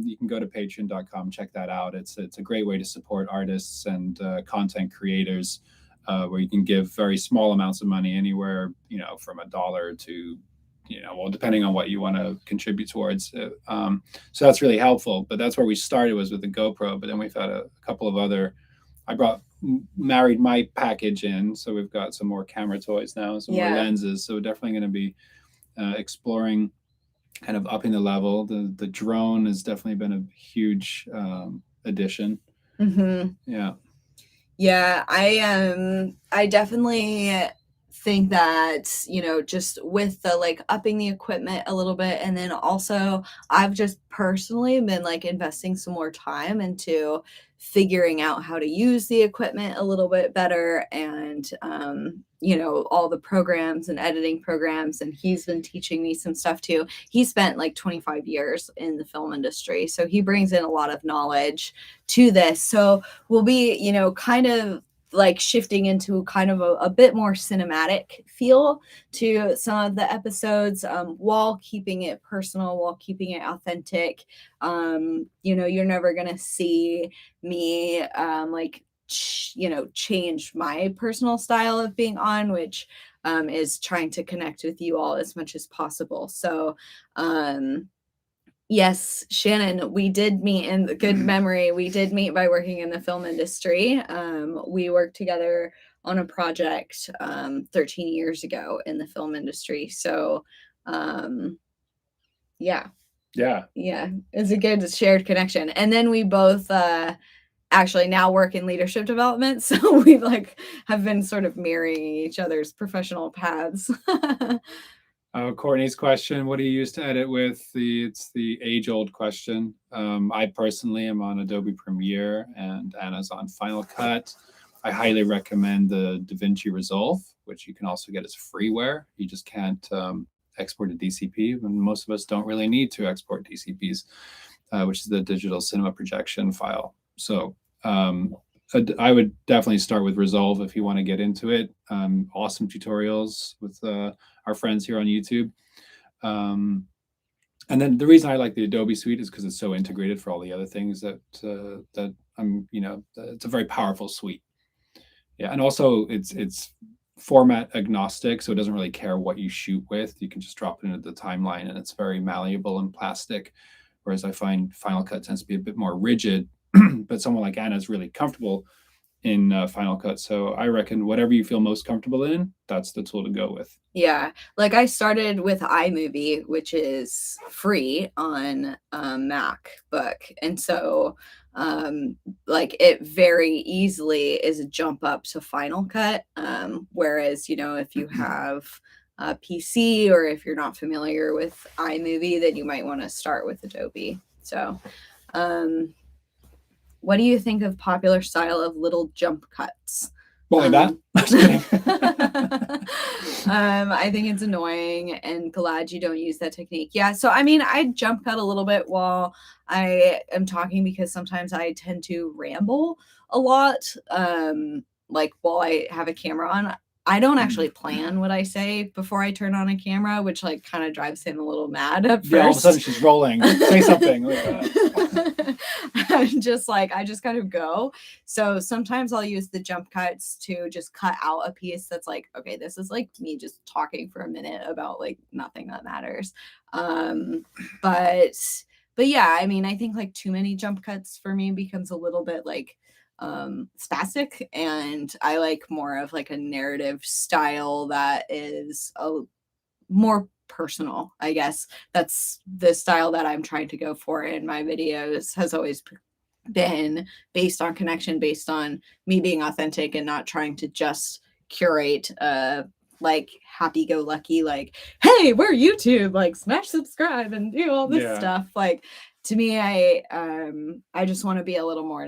you can go to patreon.com, check that out. It's a great way to support artists and content creators, where you can give very small amounts of money, anywhere from $1 to well, depending on what you want to contribute towards. So that's really helpful. But that's where we started, was with the GoPro. But then we've had a couple of other. I married my package in, so we've got some more camera toys now, some more lenses. So we're definitely going to be exploring, kind of upping the level. The drone has definitely been a huge addition. Yeah, I definitely think that, just with the like upping the equipment a little bit, and then also I've just personally been like investing some more time into figuring out how to use the equipment a little bit better, and all the programs and editing programs, and he's been teaching me some stuff too. He spent like 25 years in the film industry, so he brings in a lot of knowledge to this. So we'll be, kind of like shifting into kind of a bit more cinematic feel to some of the episodes, while keeping it personal, while keeping it authentic. You're never gonna see me change my personal style of being on, which is trying to connect with you all as much as possible. So yes, Shannon, we did meet in good memory. We did meet by working in the film industry. We worked together on a project 13 years ago in the film industry. So yeah, it's a good shared connection. And then we both actually now work in leadership development, so we have been sort of mirroring each other's professional paths. Courtney's question: what do you use to edit with? It's the age-old question. I personally am on Adobe Premiere, and Anna's on Final Cut. I highly recommend the DaVinci Resolve, which you can also get as freeware. You just can't export a DCP, and most of us don't really need to export DCPs, which is the digital cinema projection file. So I would definitely start with Resolve if you want to get into it. Awesome tutorials with our friends here on YouTube. And then the reason I like the Adobe suite is because it's so integrated for all the other things that I'm, it's a very powerful suite. Yeah, and also it's format agnostic, so it doesn't really care what you shoot with. You can just drop it into the timeline, and it's very malleable and plastic. Whereas I find Final Cut tends to be a bit more rigid, but someone like Anna is really comfortable in Final Cut. So I reckon whatever you feel most comfortable in, that's the tool to go with. Yeah, like I started with iMovie, which is free on MacBook, and so it very easily is a jump up to Final Cut. Whereas if you have a PC, or if you're not familiar with iMovie, then you might want to start with Adobe. So what do you think of popular style of little jump cuts? Well, like that? I think it's annoying, and glad you don't use that technique. Yeah, so I mean, I jump cut a little bit while I am talking, because sometimes I tend to ramble a lot, while I have a camera on. I don't actually plan what I say before I turn on a camera, which kind of drives him a little mad at first. Yeah, all of a sudden she's rolling. Say something. I just kind of go. So sometimes I'll use the jump cuts to just cut out a piece that's okay, this is me just talking for a minute about nothing that matters. But yeah, I mean, I think too many jump cuts for me becomes a little bit spastic, and I like more of a narrative style that is a more personal. I guess that's the style that I'm trying to go for in my videos, has always been based on connection, based on me being authentic, and not trying to just curate happy-go-lucky, hey, we're YouTube, smash subscribe and do all this stuff. To me, I just want to be a little more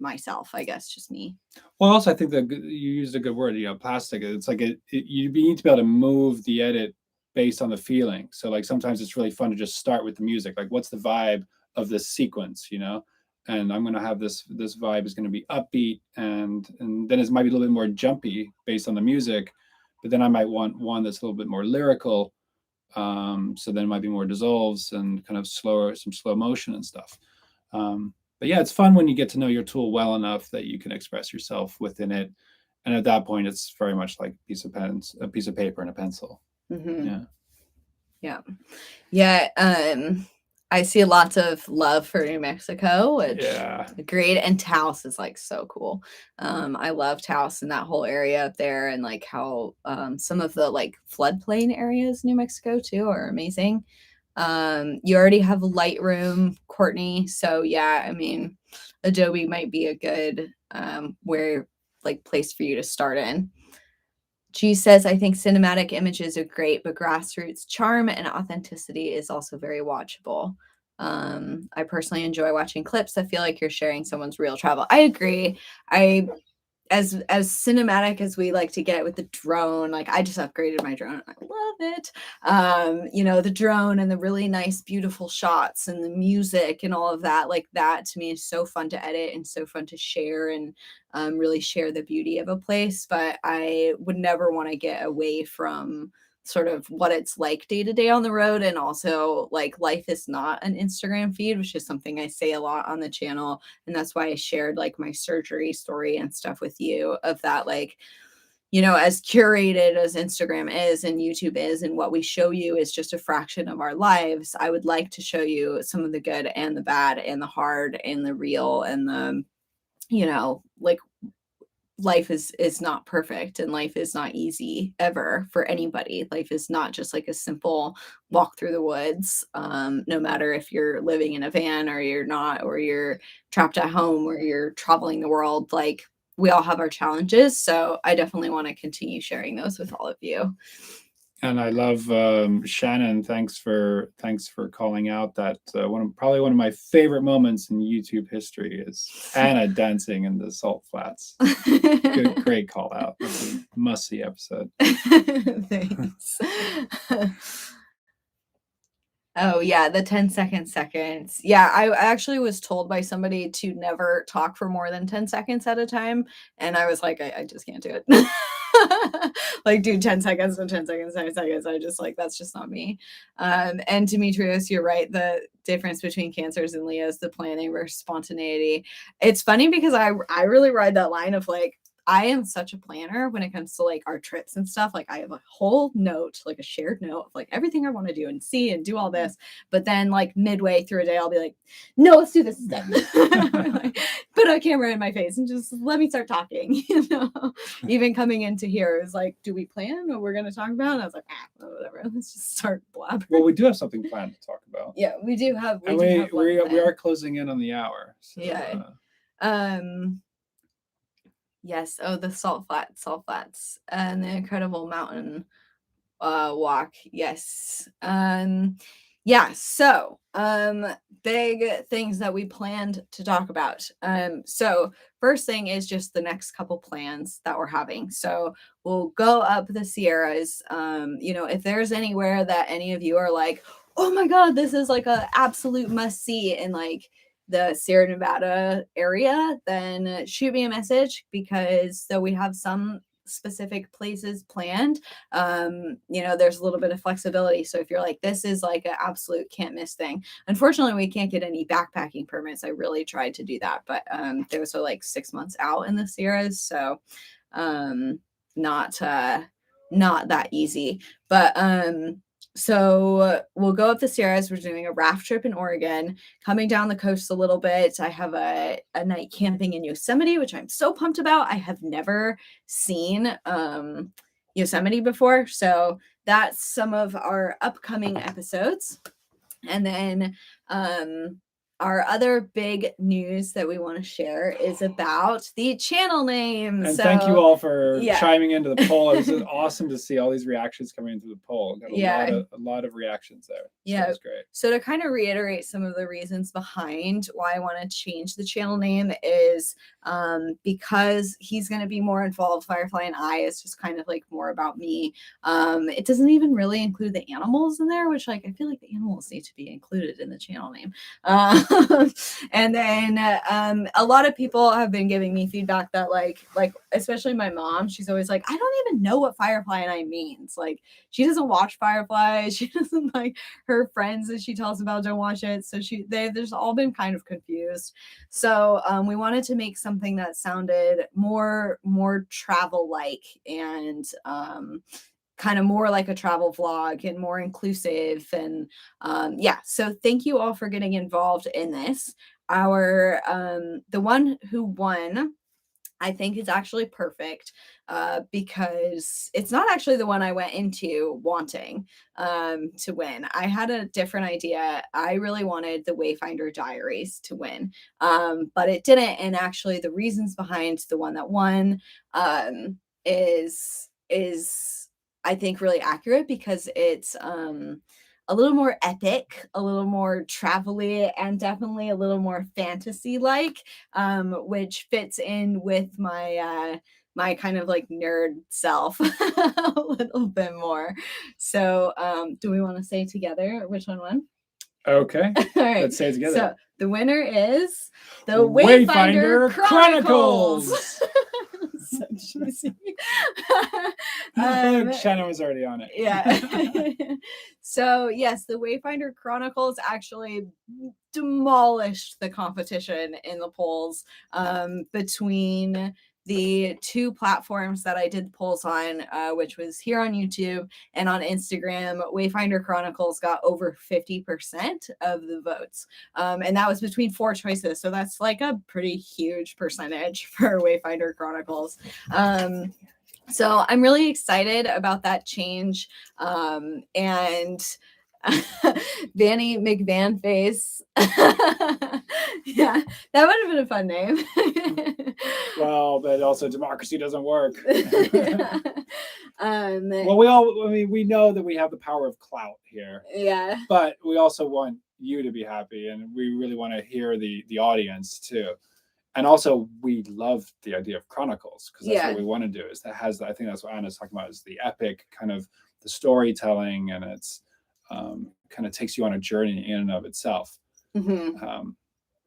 myself, I guess, just me. Well, also I think that you used a good word, plastic. It's you need to be able to move the edit based on the feeling. So sometimes it's really fun to just start with the music. What's the vibe of this sequence, and I'm going to have this vibe is going to be upbeat, and then it might be a little bit more jumpy based on the music, but then I might want one that's a little bit more lyrical. So then it might be more dissolves and kind of slower, some slow motion and stuff. But yeah, it's fun when you get to know your tool well enough that you can express yourself within it. And at that point, it's very much like a piece of paper and a pencil. Mm-hmm. Yeah. Yeah. Yeah. I see lots of love for New Mexico, which great. And Taos is like so cool. I love Taos and that whole area up there, and like how some of the like floodplain areas in New Mexico too are amazing. You already have Lightroom, Courtney. So yeah, I mean, Adobe might be a good place for you to start in. G says, I think cinematic images are great, but grassroots charm and authenticity is also very watchable. I personally enjoy watching clips that feel like you're sharing someone's real travel. I agree. As cinematic as we like to get with the drone, like I just upgraded my drone. I love it. The drone and the really nice, beautiful shots and the music and all of that, like that to me is so fun to edit and so fun to share and really share the beauty of a place. But I would never want to get away from sort of what it's like day to day on the road. And also, like, life is not an Instagram feed, which is something I say a lot on the channel. And that's why I shared like my surgery story and stuff with you, of that, like, as curated as Instagram is and YouTube is, and what we show you is just a fraction of our lives. I would like to show you some of the good and the bad and the hard and the real and the, like, life is not perfect, and life is not easy ever for anybody. Life is not just like a simple walk through the woods, no matter if you're living in a van or you're not, or you're trapped at home or you're traveling the world. Like, we all have our challenges, so I definitely want to continue sharing those with all of you. And I love Shannon. Thanks for calling out that probably one of my favorite moments in YouTube history is Anna dancing in the salt flats. Great call out. That's a must-see episode. Thanks. Oh yeah, the 10 seconds. Yeah, I actually was told by somebody to never talk for more than 10 seconds at a time, and I was like, I just can't do it. Like, dude, 10 seconds and 10 seconds, 10 seconds. I just like, that's just not me. And Demetrius, you're right. The difference between Cancers and Leos, the planning versus spontaneity. It's funny because I really ride that line of like, I am such a planner when it comes to like our trips and stuff. Like, I have a whole note, like a shared note of like everything I want to do and see and do all this. But then like midway through a day, I'll be like, no, let's do this instead. Like, put a camera in my face and just let me start talking. Even coming into here, it was like, do we plan what we're going to talk about? And I was like, whatever. Let's just start blabbering. Well, we do have something planned to talk about. Yeah, we do have. We are closing in on the hour. So, yeah. Yes. Oh, the salt flats, and the incredible mountain walk. Yes. Yeah. So, big things that we planned to talk about. So first thing is just the next couple plans that we're having. So we'll go up the Sierras. If there's anywhere that any of you are like, oh my God, this is like a absolute must see in like the Sierra Nevada area, then shoot me a message, because though we have some specific places planned, there's a little bit of flexibility. So if you're like, this is like an absolute can't miss thing, unfortunately we can't get any backpacking permits. I really tried to do that, but those are like 6 months out in the Sierras, so not that easy. But so we'll go up the Sierras. We're doing a raft trip in Oregon, coming down the coast a little bit. I have a night camping in Yosemite, which I'm so pumped about. I have never seen Yosemite before. So that's some of our upcoming episodes. And then our other big news that we want to share is about the channel name. And thank you all for chiming into the poll. It was awesome to see all these reactions coming into the poll. Got a lot of reactions there. So it was great. So to kind of reiterate some of the reasons behind why I want to change the channel name is because he's going to be more involved. Firefly and I is just kind of like more about me. It doesn't even really include the animals in there, which like I feel like the animals need to be included in the channel name. And then a lot of people have been giving me feedback that like especially my mom, she's always like, I don't even know what Firefly and I means. Like, she doesn't watch Firefly. She doesn't, like, her friends that she tells about don't watch it. So they've just all been kind of confused. So we wanted to make something that sounded more travel like, and kind of more like a travel vlog and more inclusive. And yeah, so thank you all for getting involved in this. Our the one who won, I think it's actually perfect because it's not actually the one I went into wanting to win. I had a different idea. I really wanted the Wayfinder Diaries to win, but it didn't. And actually, the reasons behind the one that won is I think really accurate because it's a little more epic, a little more travel-y, and definitely a little more fantasy-like, which fits in with my my kind of like nerd self a little bit more. So do we want to say together which one won? Okay. All right. Let's say it together. So the winner is the Wayfinder Chronicles. So cheesy. Shannon was already on it. Yeah. So yes, the Wayfinder Chronicles actually demolished the competition in the polls between the two platforms that I did polls on, which was here on YouTube and on Instagram. Wayfinder Chronicles got over 50% of the votes. And that was between 4 choices. So that's like a pretty huge percentage for Wayfinder Chronicles. So I'm really excited about that change. And Vanny McVan Face. Yeah, that would have been a fun name. Well, but also democracy doesn't work. Yeah. Well, we know that we have the power of clout here. Yeah. But we also want you to be happy, and we really want to hear the audience too. And also, we love the idea of Chronicles because that's what we want to do. Is that has, I think that's what Anna's talking about, is the epic kind of the storytelling, and it's kind of takes you on a journey in and of itself. Mm-hmm.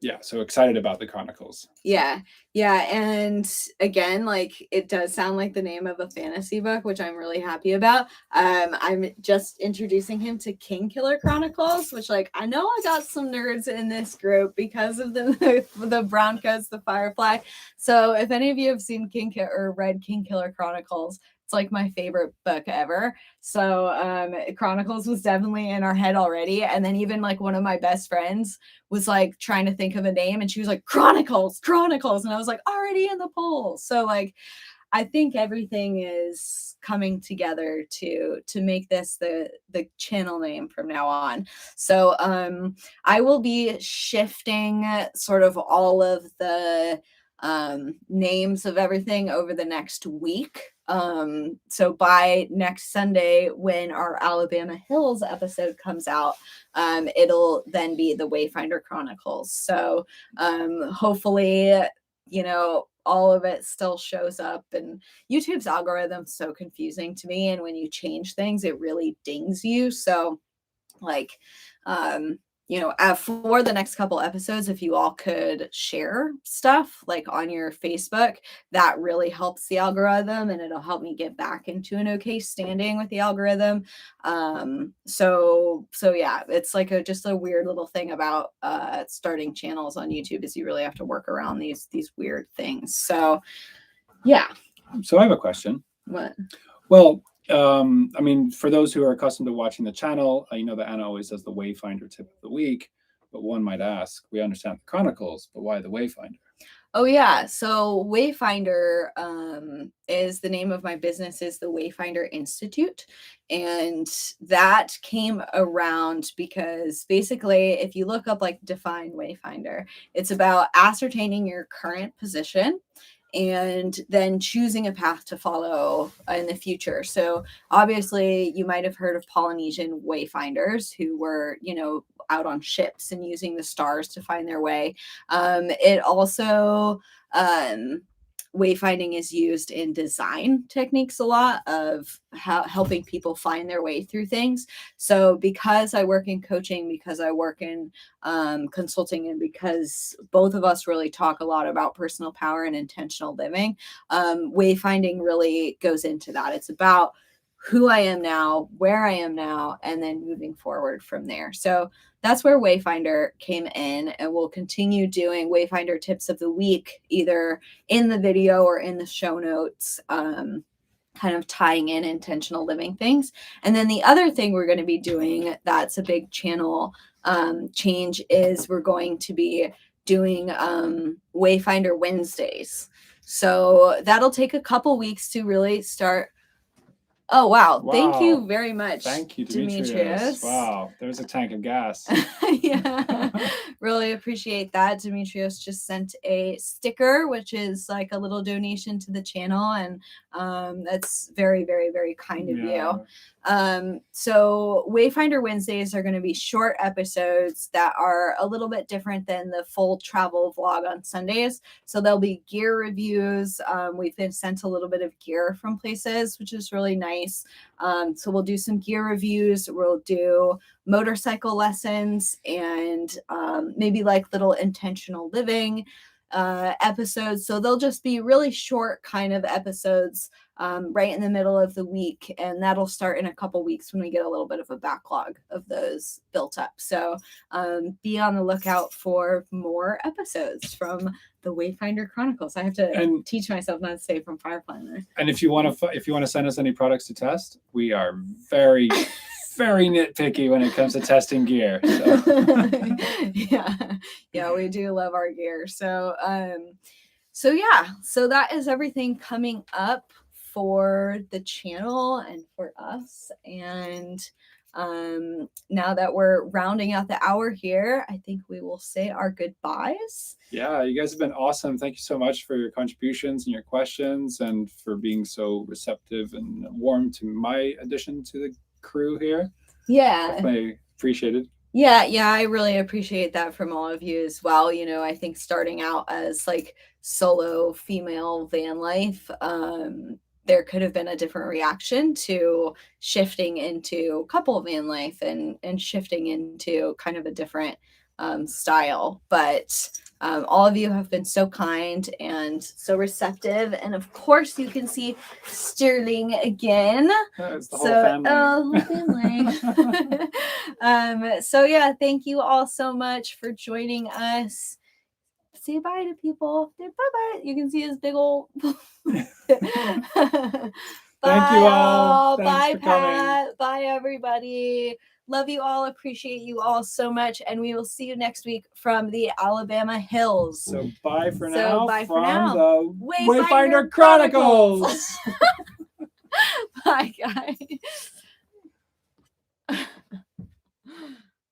Yeah, so excited about the Chronicles. Yeah, and again, like it does sound like the name of a fantasy book, which I'm really happy about. I'm just introducing him to King Killer Chronicles, which like I know I got some nerds in this group because of the brown coats, the Firefly. So if any of you have seen or read King Killer Chronicles, it's like my favorite book ever. So Chronicles was definitely in our head already. And then even like one of my best friends was like trying to think of a name and she was like, Chronicles. And I was like, already in the poll. So like, I think everything is coming together to make this the channel name from now on. So I will be shifting sort of all of the names of everything over the next week. So by next Sunday, when our Alabama Hills episode comes out, it'll then be the Wayfinder Chronicles. So hopefully, all of it still shows up. And YouTube's algorithm's so confusing to me, and when you change things, it really dings you. So like for the next couple episodes, if you all could share stuff like on your Facebook, that really helps the algorithm, and it'll help me get back into an okay standing with the algorithm. So yeah, it's like just a weird little thing about starting channels on YouTube is you really have to work around these weird things. So yeah. So I have a question. What? Well, I mean, for those who are accustomed to watching the channel, you know that Anna always does the Wayfinder tip of the week, but one might ask, we understand the Chronicles, but why the Wayfinder? Oh yeah, so Wayfinder is the name of my business, is the Wayfinder Institute, and that came around because basically if you look up like define Wayfinder, it's about ascertaining your current position and then choosing a path to follow in the future. So obviously you might have heard of Polynesian wayfinders who were, out on ships and using the stars to find their way. It also, wayfinding is used in design techniques a lot of helping people find their way through things. So because I work in coaching, because I work in consulting, and because both of us really talk a lot about personal power and intentional living, wayfinding really goes into that. It's about who I am now, where I am now, and then moving forward from there. So that's where Wayfinder came in, and we'll continue doing Wayfinder tips of the week, either in the video or in the show notes. kind of tying in intentional living things. And then the other thing we're going to be doing that's a big channel change is we're going to be doing Wayfinder Wednesdays. So that'll take a couple weeks to really start. Oh, wow. Thank you very much. Thank you, Demetrius. Wow. There's a tank of gas. Yeah. Really appreciate that. Demetrius just sent a sticker, which is like a little donation to the channel. And that's very, very, very kind of you. So Wayfinder Wednesdays are going to be short episodes that are a little bit different than the full travel vlog on Sundays. So there'll be gear reviews. We've been sent a little bit of gear from places, which is really nice. So we'll do some gear reviews. We'll do motorcycle lessons and maybe like little intentional living episodes. So they'll just be really short kind of episodes right in the middle of the week. And that'll start in a couple weeks when we get a little bit of a backlog of those built up. So be on the lookout for more episodes from the Wayfinder Chronicles. I have to teach myself not to say from Firefly. And if you want to send us any products to test, we are very very nitpicky when it comes to testing gear. So. Yeah, we do love our gear. So yeah, so that is everything coming up for the channel and for us. And now that we're rounding out the hour here, I think we will say our goodbyes. Yeah, you guys have been awesome. Thank you so much for your contributions and your questions and for being so receptive and warm to my addition to the crew here. Yeah, definitely appreciated. Yeah, I really appreciate that from all of you as well. You know, I think starting out as like solo female van life, there could have been a different reaction to shifting into couple van life and shifting into kind of a different style. But all of you have been so kind and so receptive. And of course, you can see Sterling again. It's the whole family. So yeah, thank you all so much for joining us. Say bye to people. Bye-bye. You can see his big old... Bye. Thank you all. Bye, Pat. Bye, everybody. Love you all. Appreciate you all so much. And we will see you next week from the Alabama Hills. So bye for now. Bye from for now. The Wayfinder Chronicles. Bye, guys.